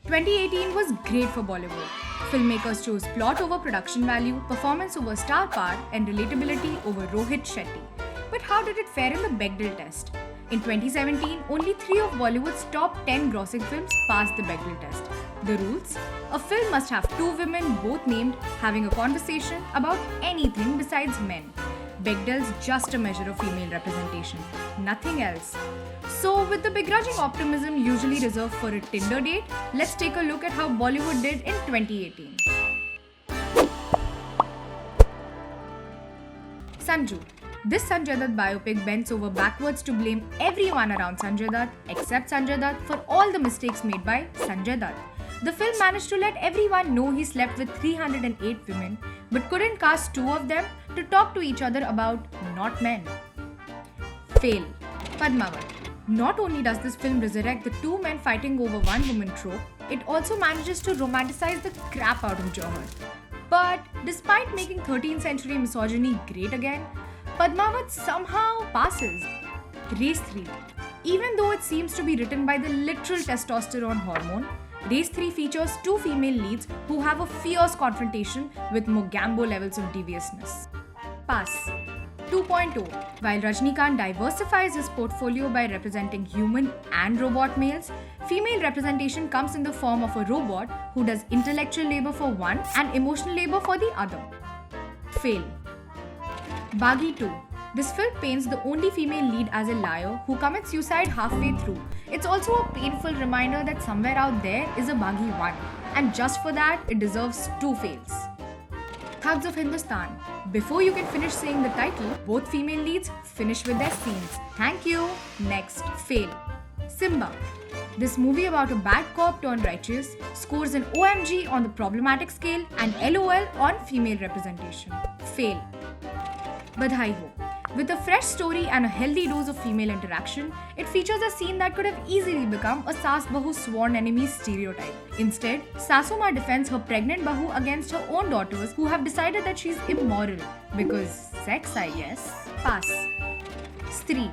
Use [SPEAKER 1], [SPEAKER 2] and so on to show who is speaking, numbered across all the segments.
[SPEAKER 1] 2018 was great for Bollywood. Filmmakers chose plot over production value, performance over star power, and relatability over Rohit Shetty. But how did it fare in the Bechdel test? In 2017, only 3 of Bollywood's top 10 grossing films passed the Bechdel test. The rules? A film must have 2 women, both named, having a conversation about anything besides men. Bechdel's just a measure of female representation, nothing else. So, with the begrudging optimism usually reserved for a Tinder date, let's take a look at how Bollywood did in 2018. Sanju. This Sanjay Dutt biopic bends over backwards to blame everyone around Sanjay Dutt except Sanjay Dutt for all the mistakes made by Sanjay Dutt. The film managed to let everyone know he slept with 308 women but couldn't cast 2 of them to talk to each other about not men. Fail. Padmavat. Not only does this film resurrect the 2 men fighting over 1 woman trope, it also manages to romanticize the crap out of Jauhar. But despite making 13th century misogyny great again, Padmavat somehow passes. Race 3. Even though it seems to be written by the literal testosterone hormone, Race 3 features 2 female leads who have a fierce confrontation with Mogambo levels of deviousness. Pass. 2.0. While Rajnikant diversifies his portfolio by representing human and robot males, female representation comes in the form of a robot who does intellectual labor for one and emotional labor for the other. Fail. Baghi 2. This film paints the only female lead as a liar who commits suicide halfway through. It's also a painful reminder that somewhere out there is a Baghi 1, and just for that, it deserves 2 fails. Thugs of Hindustan. Before you can finish saying the title, both female leads finish with their scenes. Thank you. Next, fail. Simba. This movie about a bad cop turned righteous scores an OMG on the problematic scale and LOL on female representation. Fail. Badhai Ho. With a fresh story and a healthy dose of female interaction, it features a scene that could have easily become a Saas Bahu sworn enemy stereotype. Instead, Sasuma defends her pregnant Bahu against her own daughters who have decided that she's immoral. Because sex, I guess. Pass. Stree.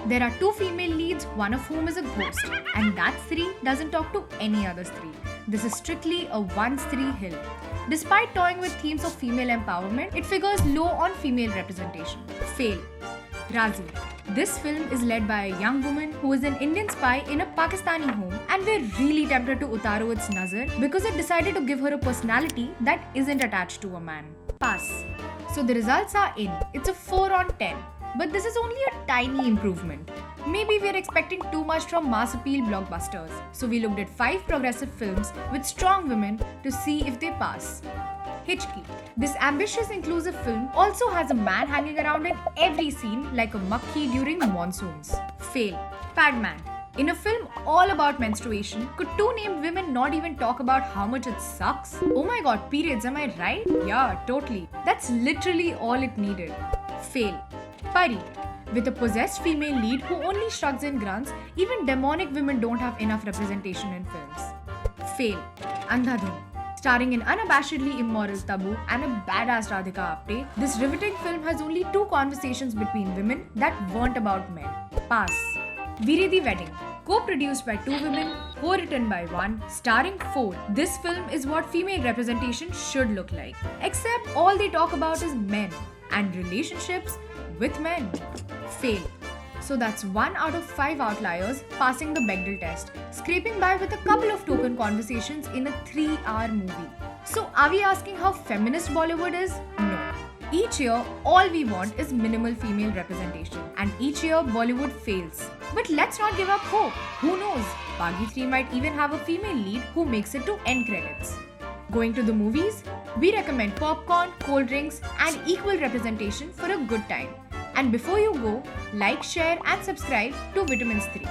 [SPEAKER 1] There are 2 female leads, one of whom is a ghost, and that Stree doesn't talk to any other Stree. This is strictly a one Stree hill. Despite toying with themes of female empowerment, it figures low on female representation. Fail. Razi. This film is led by a young woman who is an Indian spy in a Pakistani home, and we're really tempted to utaro its nazar because it decided to give her a personality that isn't attached to a man. Pass. So the results are in. It's a 4 on 10. But this is only a tiny improvement. Maybe we're expecting too much from mass appeal blockbusters. So we looked at 5 progressive films with strong women to see if they pass. Hichki. This ambitious inclusive film also has a man hanging around in every scene like a makhi during monsoons. Fail. Padman. In a film all about menstruation, could 2 named women not even talk about how much it sucks? Oh my god, periods, am I right? Yeah, totally. That's literally all it needed. Fail. Pari. With a possessed female lead who only shrugs and grunts, even demonic women don't have enough representation in films. Fail. Andhadhun. Starring an unabashedly immoral Tabu and a badass Radhika Apte, this riveting film has only 2 conversations between women that weren't about men. Pass. Veere Di Wedding. Co-produced by 2 women, co-written by 1, starring 4. This film is what female representation should look like. Except all they talk about is men and relationships with men. Fail. So that's 1 out of 5 outliers passing the Bechdel test, scraping by with a couple of token conversations in a 3-hour movie. So are we asking how feminist Bollywood is? No. Each year, all we want is minimal female representation, and each year Bollywood fails. But let's not give up hope. Who knows? Baghi 3 might even have a female lead who makes it to end credits. Going to the movies? We recommend popcorn, cold drinks, and equal representation for a good time. And before you go, like, share, and subscribe to Vitamins 3.